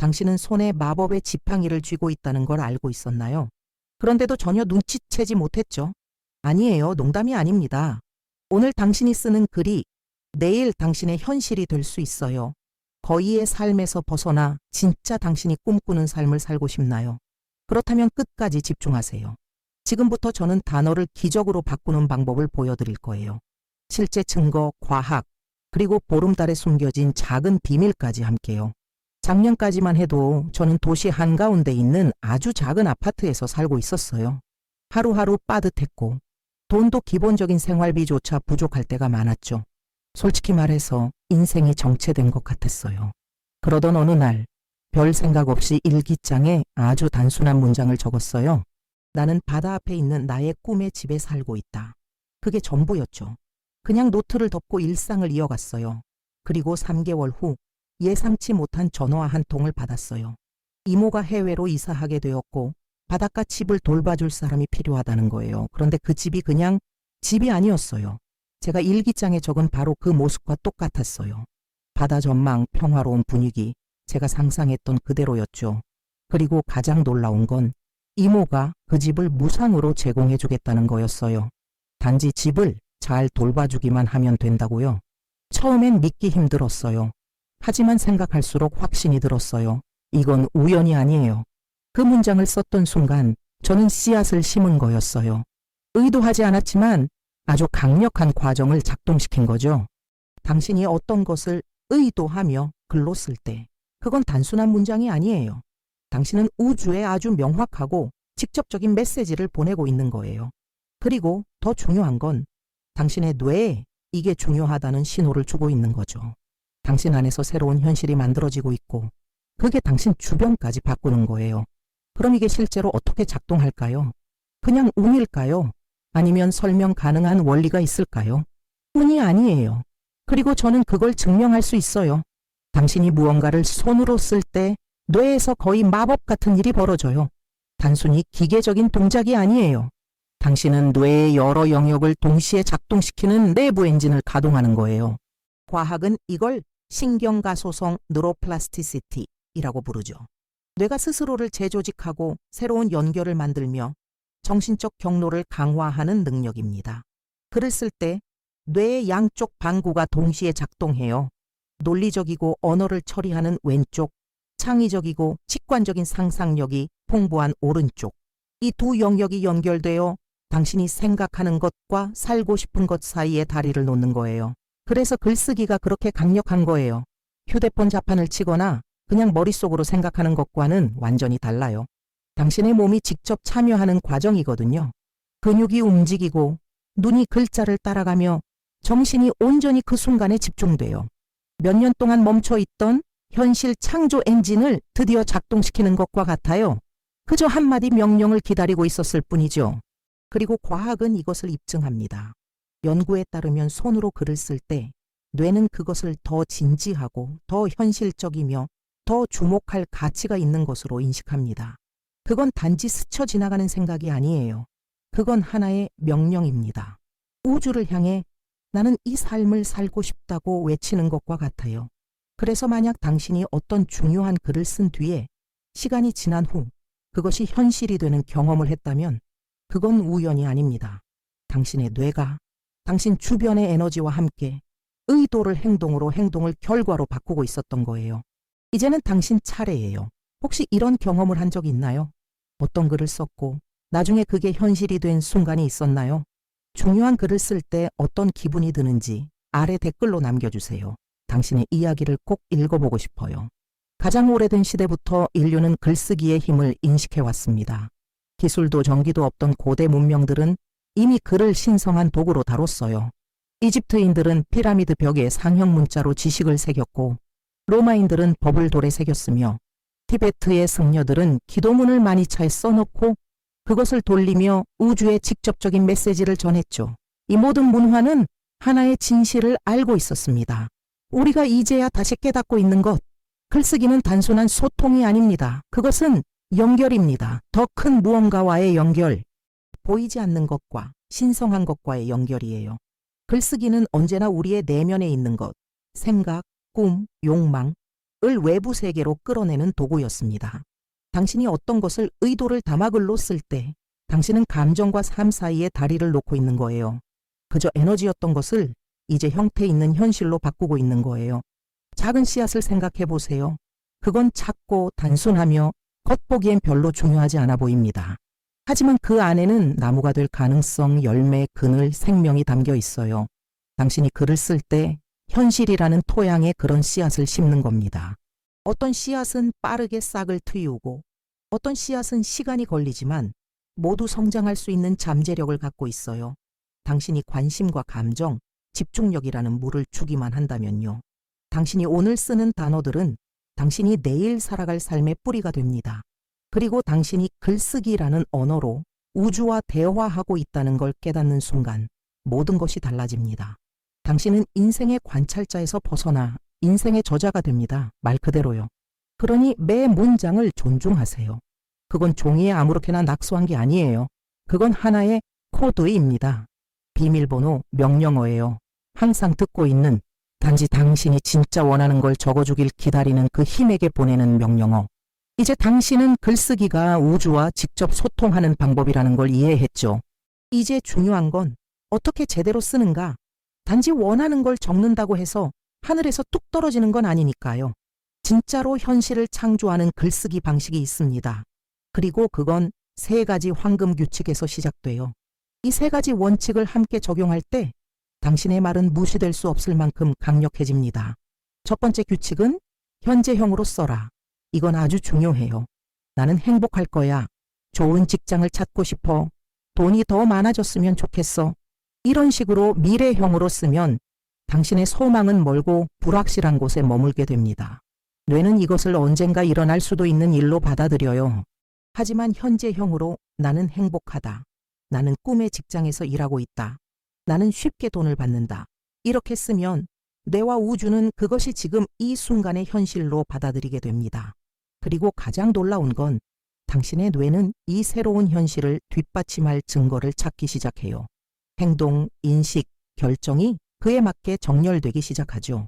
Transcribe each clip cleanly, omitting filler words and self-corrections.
당신은 손에 마법의 지팡이를 쥐고 있다는 걸 알고 있었나요? 그런데도 전혀 눈치채지 못했죠. 아니에요. 농담이 아닙니다. 오늘 당신이 쓰는 글이 내일 당신의 현실이 될 수 있어요. 거의의 삶에서 벗어나 진짜 당신이 꿈꾸는 삶을 살고 싶나요? 그렇다면 끝까지 집중하세요. 지금부터 저는 단어를 기적으로 바꾸는 방법을 보여드릴 거예요. 실제 증거, 과학, 그리고 보름달에 숨겨진 작은 비밀까지 함께요. 작년까지만 해도 저는 도시 한가운데 있는 아주 작은 아파트에서 살고 있었어요. 하루하루 빠듯했고 돈도 기본적인 생활비조차 부족할 때가 많았죠. 솔직히 말해서 인생이 정체된 것 같았어요. 그러던 어느 날 별 생각 없이 일기장에 아주 단순한 문장을 적었어요. 나는 바다 앞에 있는 나의 꿈의 집에 살고 있다. 그게 전부였죠. 그냥 노트를 덮고 일상을 이어갔어요. 그리고 3개월 후 예상치 못한 전화 한 통을 받았어요. 이모가 해외로 이사하게 되었고 바닷가 집을 돌봐줄 사람이 필요하다는 거예요. 그런데 그 집이 그냥 집이 아니었어요. 제가 일기장에 적은 바로 그 모습과 똑같았어요. 바다 전망, 평화로운 분위기, 제가 상상했던 그대로였죠. 그리고 가장 놀라운 건 이모가 그 집을 무상으로 제공해 주겠다는 거였어요. 단지 집을 잘 돌봐주기만 하면 된다고요. 처음엔 믿기 힘들었어요. 하지만 생각할수록 확신이 들었어요. 이건 우연이 아니에요. 그 문장을 썼던 순간 저는 씨앗을 심은 거였어요. 의도하지 않았지만 아주 강력한 과정을 작동시킨 거죠. 당신이 어떤 것을 의도하며 글로 쓸 때 그건 단순한 문장이 아니에요. 당신은 우주에 아주 명확하고 직접적인 메시지를 보내고 있는 거예요. 그리고 더 중요한 건 당신의 뇌에 이게 중요하다는 신호를 주고 있는 거죠. 당신 안에서 새로운 현실이 만들어지고 있고 그게 당신 주변까지 바꾸는 거예요. 그럼 이게 실제로 어떻게 작동할까요? 그냥 운일까요? 아니면 설명 가능한 원리가 있을까요? 운이 아니에요. 그리고 저는 그걸 증명할 수 있어요. 당신이 무언가를 손으로 쓸 때 뇌에서 거의 마법 같은 일이 벌어져요. 단순히 기계적인 동작이 아니에요. 당신은 뇌의 여러 영역을 동시에 작동시키는 내부 엔진을 가동하는 거예요. 과학은 이걸 신경가소성 뉴로플라스티시티라고 부르죠. 뇌가 스스로를 재조직하고 새로운 연결을 만들며 정신적 경로를 강화하는 능력입니다. 글을 쓸 때 뇌의 양쪽 방구가 동시에 작동해요. 논리적이고 언어를 처리하는 왼쪽, 창의적이고 직관적인 상상력이 풍부한 오른쪽. 이 두 영역이 연결되어 당신이 생각하는 것과 살고 싶은 것 사이에 다리를 놓는 거예요. 그래서 글쓰기가 그렇게 강력한 거예요. 휴대폰 자판을 치거나 그냥 머릿속으로 생각하는 것과는 완전히 달라요. 당신의 몸이 직접 참여하는 과정이거든요. 근육이 움직이고 눈이 글자를 따라가며 정신이 온전히 그 순간에 집중돼요. 몇 년 동안 멈춰있던 현실 창조 엔진을 드디어 작동시키는 것과 같아요. 그저 한마디 명령을 기다리고 있었을 뿐이죠. 그리고 과학은 이것을 입증합니다. 연구에 따르면 손으로 글을 쓸 때 뇌는 그것을 더 진지하고 더 현실적이며 더 주목할 가치가 있는 것으로 인식합니다. 그건 단지 스쳐 지나가는 생각이 아니에요. 그건 하나의 명령입니다. 우주를 향해 나는 이 삶을 살고 싶다고 외치는 것과 같아요. 그래서 만약 당신이 어떤 중요한 글을 쓴 뒤에 시간이 지난 후 그것이 현실이 되는 경험을 했다면 그건 우연이 아닙니다. 당신의 뇌가 당신 주변의 에너지와 함께 의도를 행동으로 행동을 결과로 바꾸고 있었던 거예요. 이제는 당신 차례예요. 혹시 이런 경험을 한 적 있나요? 어떤 글을 썼고 나중에 그게 현실이 된 순간이 있었나요? 중요한 글을 쓸 때 어떤 기분이 드는지 아래 댓글로 남겨주세요. 당신의 이야기를 꼭 읽어보고 싶어요. 가장 오래된 시대부터 인류는 글쓰기의 힘을 인식해왔습니다. 기술도 전기도 없던 고대 문명들은 이미 글을 신성한 도구로 다뤘어요. 이집트인들은 피라미드 벽에 상형 문자로 지식을 새겼고 로마인들은 법을 돌에 새겼으며 티베트의 승려들은 기도문을 마니차에 써놓고 그것을 돌리며 우주에 직접적인 메시지를 전했죠. 이 모든 문화는 하나의 진실을 알고 있었습니다. 우리가 이제야 다시 깨닫고 있는 것, 글쓰기는 단순한 소통이 아닙니다. 그것은 연결입니다. 더 큰 무언가와의 연결, 보이지 않는 것과 신성한 것과의 연결이에요. 글쓰기는 언제나 우리의 내면에 있는 것, 생각, 꿈, 욕망, 외부 세계로 끌어내는 도구였습니다. 당신이 어떤 것을 의도를 담아 글로 쓸 때 당신은 감정과 삶 사이에 다리를 놓고 있는 거예요. 그저 에너지였던 것을 이제 형태 있는 현실로 바꾸고 있는 거예요. 작은 씨앗을 생각해 보세요. 그건 작고 단순하며 겉보기엔 별로 중요하지 않아 보입니다. 하지만 그 안에는 나무가 될 가능성, 열매, 그늘, 생명이 담겨 있어요. 당신이 글을 쓸 때 현실이라는 토양에 그런 씨앗을 심는 겁니다. 어떤 씨앗은 빠르게 싹을 틔우고 어떤 씨앗은 시간이 걸리지만 모두 성장할 수 있는 잠재력을 갖고 있어요. 당신이 관심과 감정, 집중력이라는 물을 주기만 한다면요. 당신이 오늘 쓰는 단어들은 당신이 내일 살아갈 삶의 뿌리가 됩니다. 그리고 당신이 글쓰기라는 언어로 우주와 대화하고 있다는 걸 깨닫는 순간 모든 것이 달라집니다. 당신은 인생의 관찰자에서 벗어나 인생의 저자가 됩니다. 말 그대로요. 그러니 매 문장을 존중하세요. 그건 종이에 아무렇게나 낙서한 게 아니에요. 그건 하나의 코드입니다. 비밀번호 명령어예요. 항상 듣고 있는, 단지 당신이 진짜 원하는 걸 적어주길 기다리는 그 힘에게 보내는 명령어. 이제 당신은 글쓰기가 우주와 직접 소통하는 방법이라는 걸 이해했죠. 이제 중요한 건 어떻게 제대로 쓰는가. 단지 원하는 걸 적는다고 해서 하늘에서 뚝 떨어지는 건 아니니까요. 진짜로 현실을 창조하는 글쓰기 방식이 있습니다. 그리고 그건 3가지 황금 규칙에서 시작돼요. 이 3가지 원칙을 함께 적용할 때 당신의 말은 무시될 수 없을 만큼 강력해집니다. 첫 번째 규칙은 현재형으로 써라. 이건 아주 중요해요. 나는 행복할 거야. 좋은 직장을 찾고 싶어. 돈이 더 많아졌으면 좋겠어. 이런 식으로 미래형으로 쓰면 당신의 소망은 멀고 불확실한 곳에 머물게 됩니다. 뇌는 이것을 언젠가 일어날 수도 있는 일로 받아들여요. 하지만 현재형으로 나는 행복하다. 나는 꿈의 직장에서 일하고 있다. 나는 쉽게 돈을 받는다. 이렇게 쓰면 뇌와 우주는 그것이 지금 이 순간의 현실로 받아들이게 됩니다. 그리고 가장 놀라운 건 당신의 뇌는 이 새로운 현실을 뒷받침할 증거를 찾기 시작해요. 행동, 인식, 결정이 그에 맞게 정렬되기 시작하죠.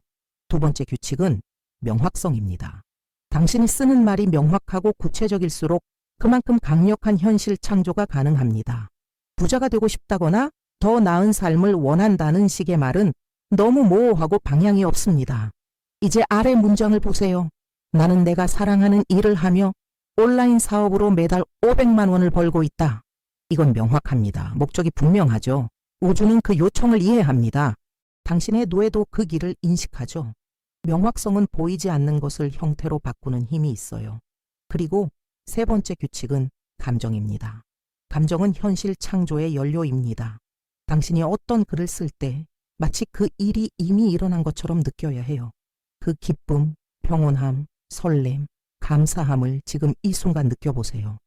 두 번째 규칙은 명확성입니다. 당신이 쓰는 말이 명확하고 구체적일수록 그만큼 강력한 현실 창조가 가능합니다. 부자가 되고 싶다거나 더 나은 삶을 원한다는 식의 말은 너무 모호하고 방향이 없습니다. 이제 아래 문장을 보세요. 나는 내가 사랑하는 일을 하며 온라인 사업으로 매달 500만 원을 벌고 있다. 이건 명확합니다. 목적이 분명하죠. 우주는 그 요청을 이해합니다. 당신의 뇌도 그 길을 인식하죠. 명확성은 보이지 않는 것을 형태로 바꾸는 힘이 있어요. 그리고 3번째 규칙은 감정입니다. 감정은 현실 창조의 연료입니다. 당신이 어떤 글을 쓸 때 마치 그 일이 이미 일어난 것처럼 느껴야 해요. 그 기쁨, 평온함, 설렘, 감사함을 지금 이 순간 느껴보세요.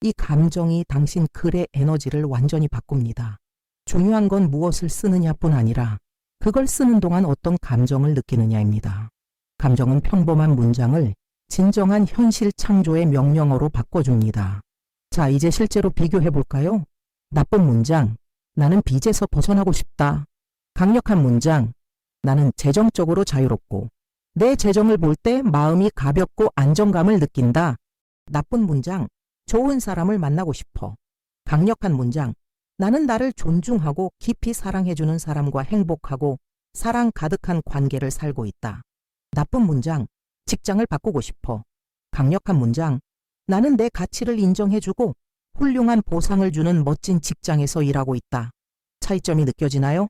이 감정이 당신 글의 에너지를 완전히 바꿉니다. 중요한 건 무엇을 쓰느냐뿐 아니라 그걸 쓰는 동안 어떤 감정을 느끼느냐입니다. 감정은 평범한 문장을 진정한 현실 창조의 명령어로 바꿔줍니다. 자, 이제 실제로 비교해 볼까요? 나쁜 문장, 나는 빚에서 벗어나고 싶다. 강력한 문장, 나는 재정적으로 자유롭고 내 재정을 볼 때 마음이 가볍고 안정감을 느낀다. 나쁜 문장, 좋은 사람을 만나고 싶어. 강력한 문장, 나는 나를 존중하고 깊이 사랑해주는 사람과 행복하고 사랑 가득한 관계를 살고 있다. 나쁜 문장, 직장을 바꾸고 싶어. 강력한 문장, 나는 내 가치를 인정해주고 훌륭한 보상을 주는 멋진 직장에서 일하고 있다. 차이점이 느껴지나요?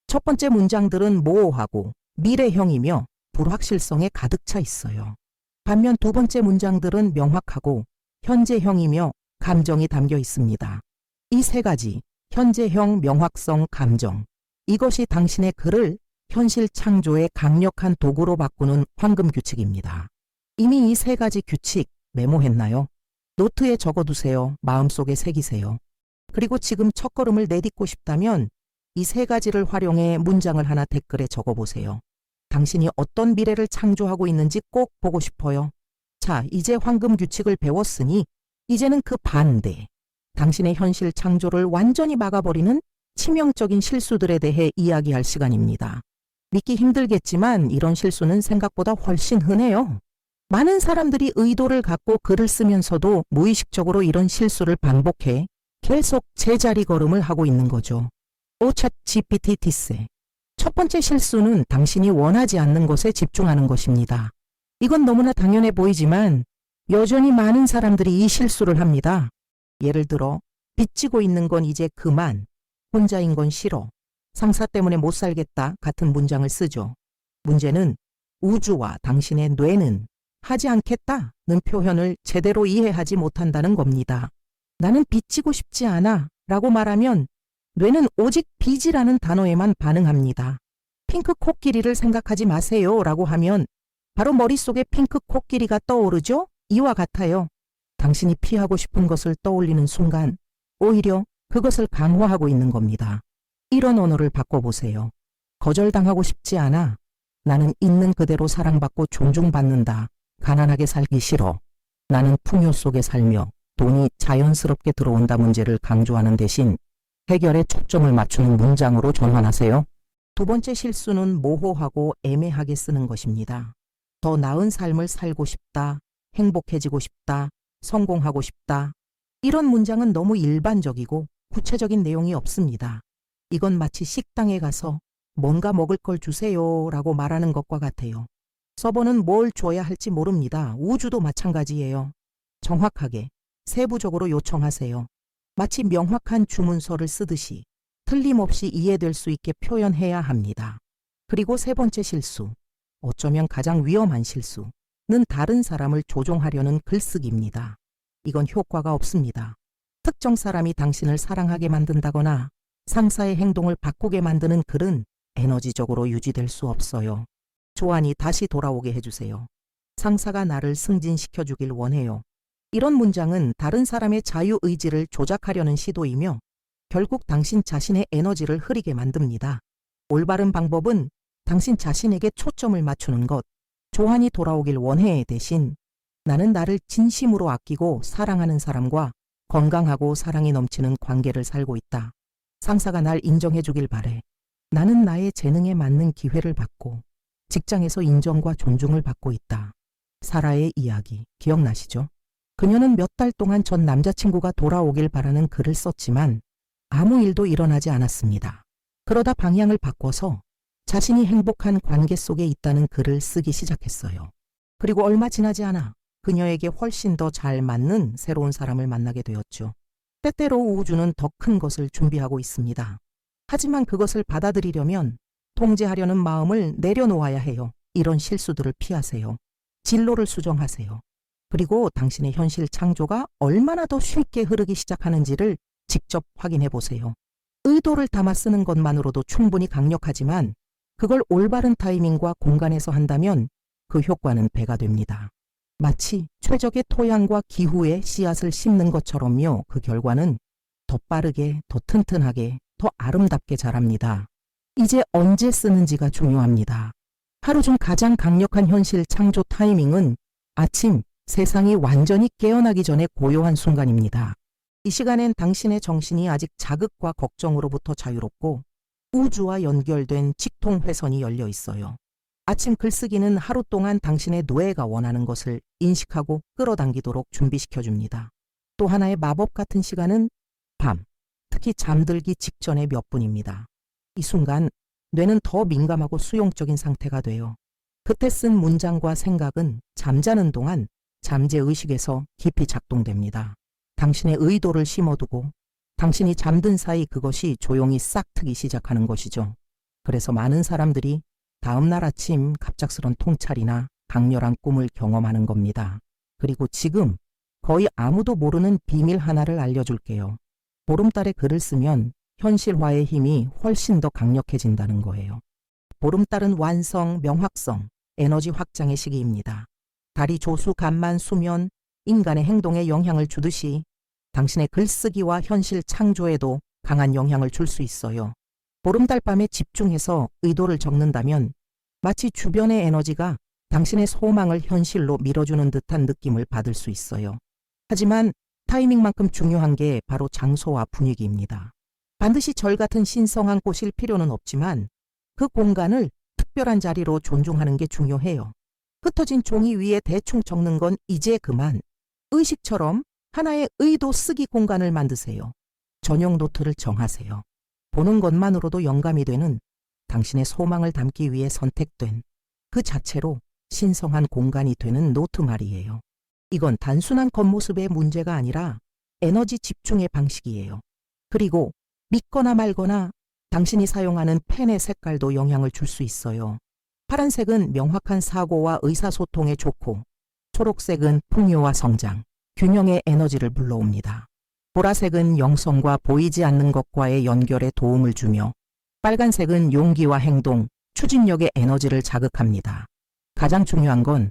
첫 번째 문장들은 모호하고 미래형이며 불확실성에 가득 차 있어요. 반면 두 번째 문장들은 명확하고 현재형이며 감정이 담겨 있습니다. 이 3가지, 현재형, 명확성, 감정. 이것이 당신의 글을 현실 창조의 강력한 도구로 바꾸는 황금 규칙입니다. 이미 이 3가지 규칙 메모했나요? 노트에 적어두세요. 마음속에 새기세요. 그리고 지금 첫걸음을 내딛고 싶다면 이 3가지를 활용해 문장을 하나 댓글에 적어보세요. 당신이 어떤 미래를 창조하고 있는지 꼭 보고 싶어요. 자, 이제 황금 규칙을 배웠으니 이제는 그 반대, 당신의 현실 창조를 완전히 막아버리는 치명적인 실수들에 대해 이야기할 시간입니다. 믿기 힘들겠지만 이런 실수는 생각보다 훨씬 흔해요. 많은 사람들이 의도를 갖고 글을 쓰면서도 무의식적으로 이런 실수를 반복해 계속 제자리 걸음을 하고 있는 거죠. 오챗 GPT 디스. 첫 번째 실수는 당신이 원하지 않는 것에 집중하는 것입니다. 이건 너무나 당연해 보이지만 여전히 많은 사람들이 이 실수를 합니다. 예를 들어 빚지고 있는 건 이제 그만, 혼자인 건 싫어, 상사 때문에 못 살겠다 같은 문장을 쓰죠. 문제는 우주와 당신의 뇌는 하지 않겠다는 표현을 제대로 이해하지 못한다는 겁니다. 나는 빚지고 싶지 않아 라고 말하면 뇌는 오직 빚이라는 단어에만 반응합니다. 핑크 코끼리를 생각하지 마세요 라고 하면 바로 머릿속에 핑크 코끼리가 떠오르죠? 이와 같아요. 당신이 피하고 싶은 것을 떠올리는 순간 오히려 그것을 강화하고 있는 겁니다. 이런 언어를 바꿔보세요. 거절당하고 싶지 않아. 나는 있는 그대로 사랑받고 존중받는다. 가난하게 살기 싫어. 나는 풍요 속에 살며 돈이 자연스럽게 들어온다 문제를 강조하는 대신 해결에 초점을 맞추는 문장으로 전환하세요. 두 번째 실수는 모호하고 애매하게 쓰는 것입니다. 더 나은 삶을 살고 싶다, 행복해지고 싶다, 성공하고 싶다. 이런 문장은 너무 일반적이고 구체적인 내용이 없습니다. 이건 마치 식당에 가서 뭔가 먹을 걸 주세요 라고 말하는 것과 같아요. 서버는 뭘 줘야 할지 모릅니다. 우주도 마찬가지예요. 정확하게, 세부적으로 요청하세요. 마치 명확한 주문서를 쓰듯이 틀림없이 이해될 수 있게 표현해야 합니다. 그리고 세 번째 실수, 어쩌면 가장 위험한 실수는 다른 사람을 조종하려는 글쓰기입니다. 이건 효과가 없습니다. 특정 사람이 당신을 사랑하게 만든다거나 상사의 행동을 바꾸게 만드는 글은 에너지적으로 유지될 수 없어요. 조안이 다시 돌아오게 해주세요. 상사가 나를 승진시켜주길 원해요. 이런 문장은 다른 사람의 자유의지를 조작하려는 시도이며 결국 당신 자신의 에너지를 흐리게 만듭니다. 올바른 방법은 당신 자신에게 초점을 맞추는 것, 조안이 돌아오길 원해 대신 나는 나를 진심으로 아끼고 사랑하는 사람과 건강하고 사랑이 넘치는 관계를 살고 있다. 상사가 날 인정해주길 바래. 나는 나의 재능에 맞는 기회를 받고 직장에서 인정과 존중을 받고 있다. 사라의 이야기 기억나시죠? 그녀는 몇 달 동안 전 남자친구가 돌아오길 바라는 글을 썼지만 아무 일도 일어나지 않았습니다. 그러다 방향을 바꿔서 자신이 행복한 관계 속에 있다는 글을 쓰기 시작했어요. 그리고 얼마 지나지 않아 그녀에게 훨씬 더 잘 맞는 새로운 사람을 만나게 되었죠. 때때로 우주는 더 큰 것을 준비하고 있습니다. 하지만 그것을 받아들이려면 통제하려는 마음을 내려놓아야 해요. 이런 실수들을 피하세요. 진로를 수정하세요. 그리고 당신의 현실 창조가 얼마나 더 쉽게 흐르기 시작하는지를 직접 확인해 보세요. 의도를 담아 쓰는 것만으로도 충분히 강력하지만 그걸 올바른 타이밍과 공간에서 한다면 그 효과는 배가 됩니다. 마치 최적의 토양과 기후에 씨앗을 심는 것처럼요. 그 결과는 더 빠르게, 더 튼튼하게, 더 아름답게 자랍니다. 이제 언제 쓰는지가 중요합니다. 하루 중 가장 강력한 현실 창조 타이밍은 아침 세상이 완전히 깨어나기 전에 고요한 순간입니다. 이 시간엔 당신의 정신이 아직 자극과 걱정으로부터 자유롭고 우주와 연결된 직통회선이 열려 있어요. 아침 글쓰기는 하루 동안 당신의 뇌가 원하는 것을 인식하고 끌어당기도록 준비시켜줍니다. 또 하나의 마법 같은 시간은 밤, 특히 잠들기 직전의 몇 분입니다. 이 순간 뇌는 더 민감하고 수용적인 상태가 돼요. 그때 쓴 문장과 생각은 잠자는 동안 잠재의식에서 깊이 작동됩니다. 당신의 의도를 심어두고 당신이 잠든 사이 그것이 조용히 싹트기 시작하는 것이죠. 그래서 많은 사람들이 다음 날 아침 갑작스런 통찰이나 강렬한 꿈을 경험하는 겁니다. 그리고 지금 거의 아무도 모르는 비밀 하나를 알려줄게요. 보름달에 글을 쓰면 현실화의 힘이 훨씬 더 강력해진다는 거예요. 보름달은 완성, 명확성, 에너지 확장의 시기입니다. 달이 조수, 간만, 수면, 인간의 행동에 영향을 주듯이 당신의 글쓰기와 현실 창조에도 강한 영향을 줄 수 있어요. 보름달 밤에 집중해서 의도를 적는다면 마치 주변의 에너지가 당신의 소망을 현실로 밀어주는 듯한 느낌을 받을 수 있어요. 하지만 타이밍만큼 중요한 게 바로 장소와 분위기입니다. 반드시 절 같은 신성한 곳일 필요는 없지만 그 공간을 특별한 자리로 존중하는 게 중요해요. 흩어진 종이 위에 대충 적는 건 이제 그만. 의식처럼 하나의 의도 쓰기 공간을 만드세요. 전용 노트를 정하세요. 보는 것만으로도 영감이 되는 당신의 소망을 담기 위해 선택된 그 자체로 신성한 공간이 되는 노트 말이에요. 이건 단순한 겉모습의 문제가 아니라 에너지 집중의 방식이에요. 그리고 믿거나 말거나 당신이 사용하는 펜의 색깔도 영향을 줄 수 있어요. 파란색은 명확한 사고와 의사소통에 좋고, 초록색은 풍요와 성장, 균형의 에너지를 불러옵니다. 보라색은 영성과 보이지 않는 것과의 연결에 도움을 주며, 빨간색은 용기와 행동, 추진력의 에너지를 자극합니다. 가장 중요한 건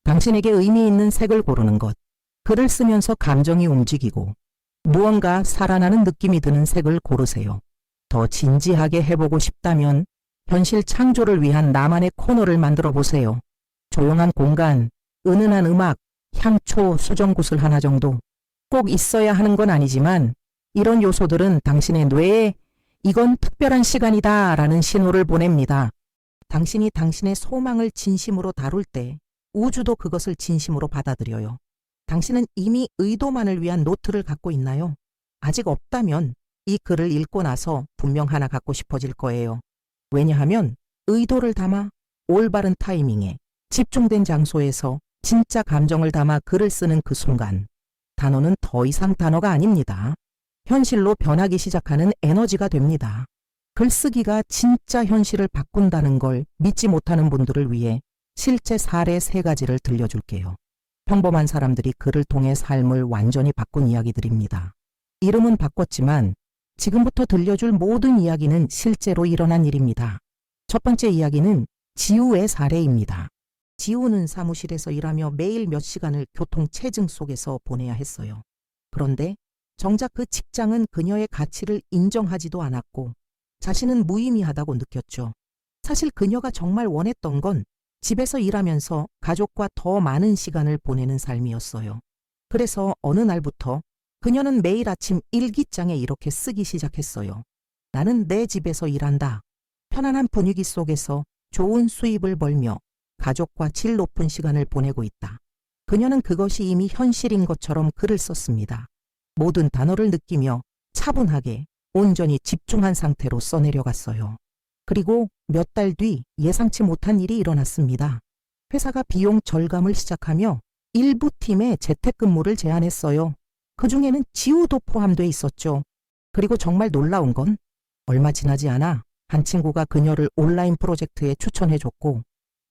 당신에게 의미 있는 색을 고르는 것. 글을 쓰면서 감정이 움직이고 무언가 살아나는 느낌이 드는 색을 고르세요. 더 진지하게 해보고 싶다면 현실 창조를 위한 나만의 코너를 만들어 보세요. 조용한 공간, 은은한 음악, 향초, 수정구슬 하나 정도. 꼭 있어야 하는 건 아니지만 이런 요소들은 당신의 뇌에 이건 특별한 시간이다 라는 신호를 보냅니다. 당신이 당신의 소망을 진심으로 다룰 때 우주도 그것을 진심으로 받아들여요. 당신은 이미 의도만을 위한 노트를 갖고 있나요? 아직 없다면 이 글을 읽고 나서 분명 하나 갖고 싶어질 거예요. 왜냐하면 의도를 담아 올바른 타이밍에 집중된 장소에서 진짜 감정을 담아 글을 쓰는 그 순간, 단어는 더 이상 단어가 아닙니다. 현실로 변하기 시작하는 에너지가 됩니다. 글쓰기가 진짜 현실을 바꾼다는 걸 믿지 못하는 분들을 위해 실제 사례 3가지를 들려줄게요. 평범한 사람들이 글을 통해 삶을 완전히 바꾼 이야기들입니다. 이름은 바꿨지만 지금부터 들려줄 모든 이야기는 실제로 일어난 일입니다. 첫 번째 이야기는 지우의 사례입니다. 지우는 사무실에서 일하며 매일 몇 시간을 교통체증 속에서 보내야 했어요. 그런데 정작 그 직장은 그녀의 가치를 인정하지도 않았고 자신은 무의미하다고 느꼈죠. 사실 그녀가 정말 원했던 건 집에서 일하면서 가족과 더 많은 시간을 보내는 삶이었어요. 그래서 어느 날부터 그녀는 매일 아침 일기장에 이렇게 쓰기 시작했어요. 나는 내 집에서 일한다. 편안한 분위기 속에서 좋은 수입을 벌며 가족과 질 높은 시간을 보내고 있다. 그녀는 그것이 이미 현실인 것처럼 글을 썼습니다. 모든 단어를 느끼며 차분하게 온전히 집중한 상태로 써내려갔어요. 그리고 몇 달 뒤 예상치 못한 일이 일어났습니다. 회사가 비용 절감을 시작하며 일부 팀에 재택근무를 제안했어요. 그중에는 지우도 포함돼 있었죠. 그리고 정말 놀라운 건 얼마 지나지 않아 한 친구가 그녀를 온라인 프로젝트에 추천해줬고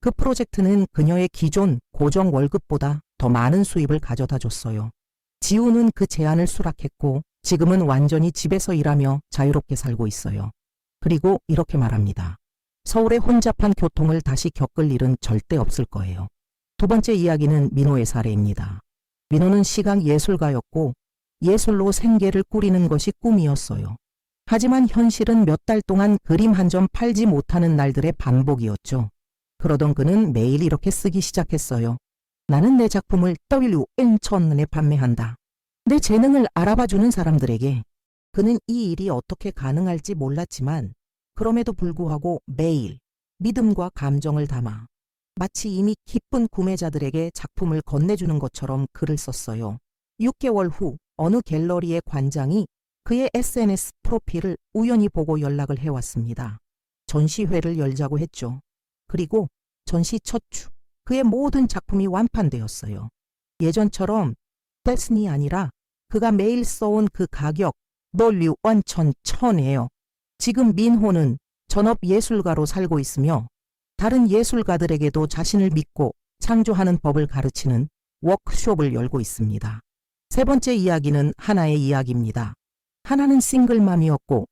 그 프로젝트는 그녀의 기존 고정 월급보다 더 많은 수입을 가져다 줬어요. 지우는 그 제안을 수락했고 지금은 완전히 집에서 일하며 자유롭게 살고 있어요. 그리고 이렇게 말합니다. 서울의 혼잡한 교통을 다시 겪을 일은 절대 없을 거예요. 두 번째 이야기는 민호의 사례입니다. 민호는 시각 예술가였고 예술로 생계를 꾸리는 것이 꿈이었어요. 하지만 현실은 몇 달 동안 그림 한 점 팔지 못하는 날들의 반복이었죠. 그러던 그는 매일 이렇게 쓰기 시작했어요. 나는 내 작품을 WN1000원에 판매한다. 내 재능을 알아봐주는 사람들에게. 그는 이 일이 어떻게 가능할지 몰랐지만 그럼에도 불구하고 매일 믿음과 감정을 담아 마치 이미 기쁜 구매자들에게 작품을 건네주는 것처럼 글을 썼어요. 6개월 후 어느 갤러리의 관장이 그의 SNS 프로필을 우연히 보고 연락을 해왔습니다. 전시회를 열자고 했죠. 그리고 전시 첫 주 그의 모든 작품이 완판되었어요. 예전처럼 데스니 아니라 그가 매일 써온 그 가격 W1000이에요. 지금 민호는 전업 예술가로 살고 있으며 다른 예술가들에게도 자신을 믿고 창조하는 법을 가르치는 워크숍을 열고 있습니다. 세 번째 이야기는 하나의 이야기입니다. 하나는 싱글맘이었고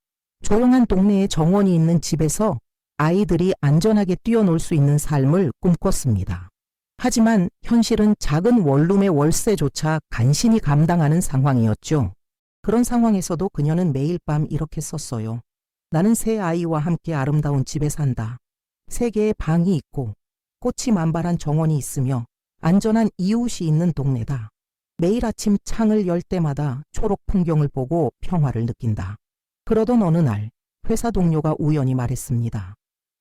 조용한 동네에 정원이 있는 집에서 아이들이 안전하게 뛰어놀 수 있는 삶을 꿈꿨습니다. 하지만 현실은 작은 원룸의 월세조차 간신히 감당하는 상황이었죠. 그런 상황에서도 그녀는 매일 밤 이렇게 썼어요. 나는 세 아이와 함께 아름다운 집에 산다. 3개의 방이 있고 꽃이 만발한 정원이 있으며 안전한 이웃이 있는 동네다. 매일 아침 창을 열 때마다 초록 풍경을 보고 평화를 느낀다. 그러던 어느 날 회사 동료가 우연히 말했습니다.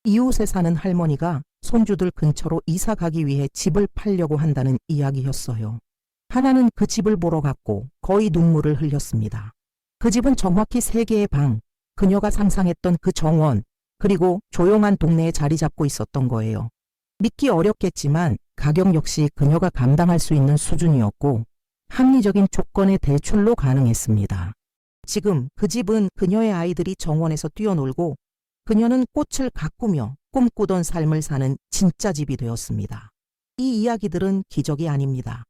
이웃에 사는 할머니가 손주들 근처로 이사 가기 위해 집을 팔려고 한다는 이야기였어요. 하나는 그 집을 보러 갔고 거의 눈물을 흘렸습니다. 그 집은 정확히 3개의 방, 그녀가 상상했던 그 정원, 그리고 조용한 동네에 자리 잡고 있었던 거예요. 믿기 어렵겠지만 가격 역시 그녀가 감당할 수 있는 수준이었고 합리적인 조건의 대출로 가능했습니다. 지금 그 집은 그녀의 아이들이 정원에서 뛰어놀고 그녀는 꽃을 가꾸며 꿈꾸던 삶을 사는 진짜 집이 되었습니다. 이 이야기들은 기적이 아닙니다.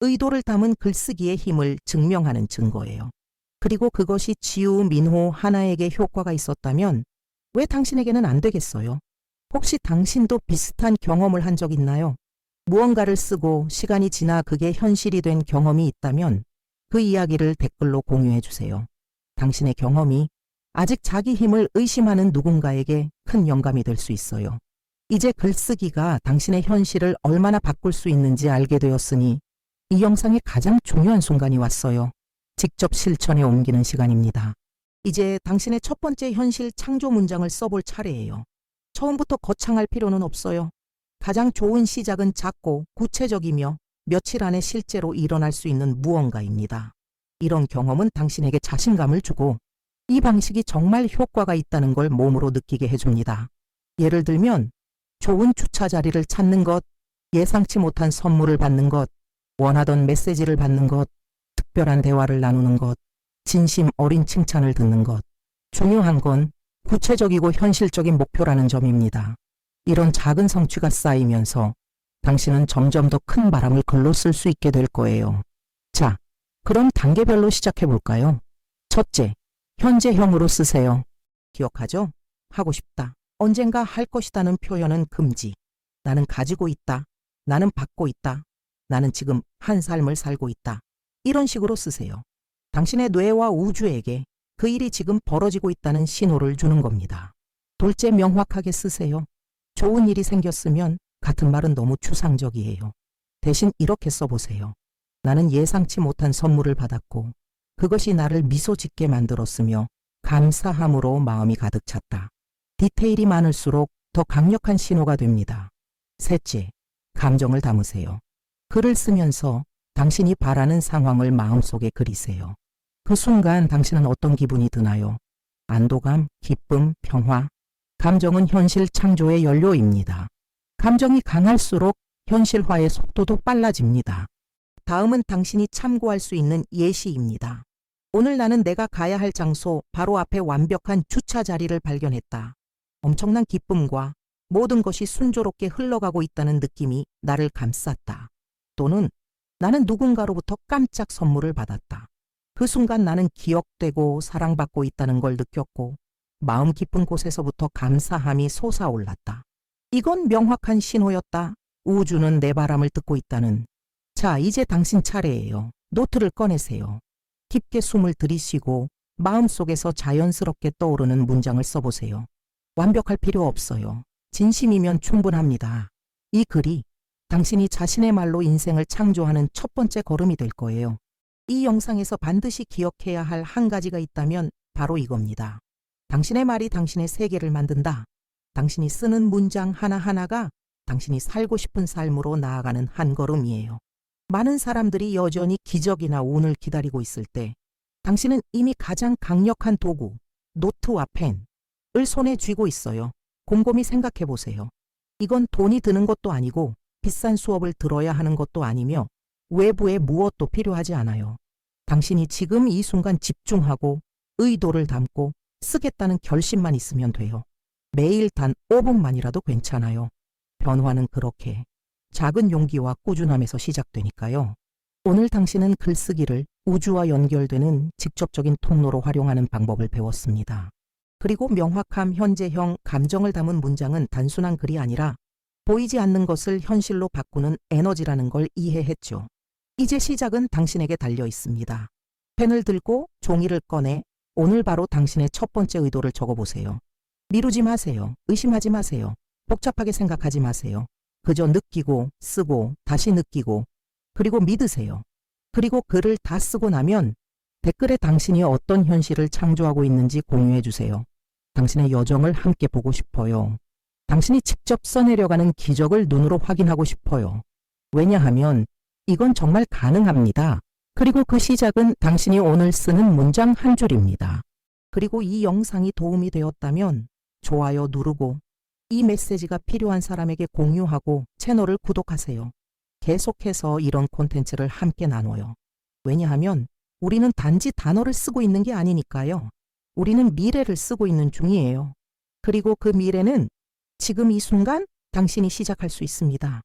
의도를 담은 글쓰기의 힘을 증명하는 증거예요. 그리고 그것이 지우, 민호 하나에게 효과가 있었다면 왜 당신에게는 안 되겠어요? 혹시 당신도 비슷한 경험을 한 적 있나요? 무언가를 쓰고 시간이 지나 그게 현실이 된 경험이 있다면 그 이야기를 댓글로 공유해 주세요. 당신의 경험이 아직 자기 힘을 의심하는 누군가에게 큰 영감이 될 수 있어요. 이제 글쓰기가 당신의 현실을 얼마나 바꿀 수 있는지 알게 되었으니 이 영상의 가장 중요한 순간이 왔어요. 직접 실천에 옮기는 시간입니다. 이제 당신의 첫 번째 현실 창조 문장을 써볼 차례예요. 처음부터 거창할 필요는 없어요. 가장 좋은 시작은 작고 구체적이며 며칠 안에 실제로 일어날 수 있는 무언가입니다. 이런 경험은 당신에게 자신감을 주고 이 방식이 정말 효과가 있다는 걸 몸으로 느끼게 해줍니다. 예를 들면 좋은 주차 자리를 찾는 것, 예상치 못한 선물을 받는 것, 원하던 메시지를 받는 것, 특별한 대화를 나누는 것, 진심 어린 칭찬을 듣는 것. 중요한 건 구체적이고 현실적인 목표라는 점입니다. 이런 작은 성취가 쌓이면서 당신은 점점 더 큰 바람을 글로 쓸 수 있게 될 거예요. 자, 그럼 단계별로 시작해 볼까요? 첫째, 현재형으로 쓰세요. 기억하죠? 하고 싶다. 언젠가 할 것이다는 표현은 금지. 나는 가지고 있다. 나는 받고 있다. 나는 지금 한 삶을 살고 있다. 이런 식으로 쓰세요. 당신의 뇌와 우주에게 그 일이 지금 벌어지고 있다는 신호를 주는 겁니다. 둘째, 명확하게 쓰세요. 좋은 일이 생겼으면 같은 말은 너무 추상적이에요. 대신 이렇게 써보세요. 나는 예상치 못한 선물을 받았고 그것이 나를 미소 짓게 만들었으며 감사함으로 마음이 가득 찼다. 디테일이 많을수록 더 강력한 신호가 됩니다. 셋째, 감정을 담으세요. 글을 쓰면서 당신이 바라는 상황을 마음속에 그리세요. 그 순간 당신은 어떤 기분이 드나요? 안도감, 기쁨, 평화. 감정은 현실 창조의 연료입니다. 감정이 강할수록 현실화의 속도도 빨라집니다. 다음은 당신이 참고할 수 있는 예시입니다. 오늘 나는 내가 가야 할 장소 바로 앞에 완벽한 주차 자리를 발견했다. 엄청난 기쁨과 모든 것이 순조롭게 흘러가고 있다는 느낌이 나를 감쌌다. 또는 나는 누군가로부터 깜짝 선물을 받았다. 그 순간 나는 기억되고 사랑받고 있다는 걸 느꼈고 마음 깊은 곳에서부터 감사함이 솟아올랐다. 이건 명확한 신호였다. 우주는 내 바람을 듣고 있다는. 자, 이제 당신 차례예요. 노트를 꺼내세요. 깊게 숨을 들이쉬고 마음속에서 자연스럽게 떠오르는 문장을 써보세요. 완벽할 필요 없어요. 진심이면 충분합니다. 이 글이 당신이 자신의 말로 인생을 창조하는 첫 번째 걸음이 될 거예요. 이 영상에서 반드시 기억해야 할 한 가지가 있다면 바로 이겁니다. 당신의 말이 당신의 세계를 만든다. 당신이 쓰는 문장 하나하나가 당신이 살고 싶은 삶으로 나아가는 한 걸음이에요. 많은 사람들이 여전히 기적이나 운을 기다리고 있을 때 당신은 이미 가장 강력한 도구, 노트와 펜을 손에 쥐고 있어요. 곰곰이 생각해 보세요. 이건 돈이 드는 것도 아니고 비싼 수업을 들어야 하는 것도 아니며 외부에 무엇도 필요하지 않아요. 당신이 지금 이 순간 집중하고 의도를 담고 쓰겠다는 결심만 있으면 돼요. 매일 단 5분만이라도 괜찮아요. 변화는 그렇게 작은 용기와 꾸준함에서 시작되니까요. 오늘 당신은 글쓰기를 우주와 연결되는 직접적인 통로로 활용하는 방법을 배웠습니다. 그리고 명확함, 현재형, 감정을 담은 문장은 단순한 글이 아니라 보이지 않는 것을 현실로 바꾸는 에너지라는 걸 이해했죠. 이제 시작은 당신에게 달려 있습니다. 펜을 들고 종이를 꺼내 오늘 바로 당신의 첫 번째 의도를 적어보세요. 미루지 마세요. 의심하지 마세요. 복잡하게 생각하지 마세요. 그저 느끼고 쓰고 다시 느끼고 그리고 믿으세요. 그리고 글을 다 쓰고 나면 댓글에 당신이 어떤 현실을 창조하고 있는지 공유해 주세요. 당신의 여정을 함께 보고 싶어요. 당신이 직접 써내려가는 기적을 눈으로 확인하고 싶어요. 왜냐하면 이건 정말 가능합니다. 그리고 그 시작은 당신이 오늘 쓰는 문장 한 줄입니다. 그리고 이 영상이 도움이 되었다면 좋아요 누르고 이 메시지가 필요한 사람에게 공유하고 채널을 구독하세요. 계속해서 이런 콘텐츠를 함께 나눠요. 왜냐하면 우리는 단지 단어를 쓰고 있는 게 아니니까요. 우리는 미래를 쓰고 있는 중이에요. 그리고 그 미래는 지금 이 순간 당신이 시작할 수 있습니다.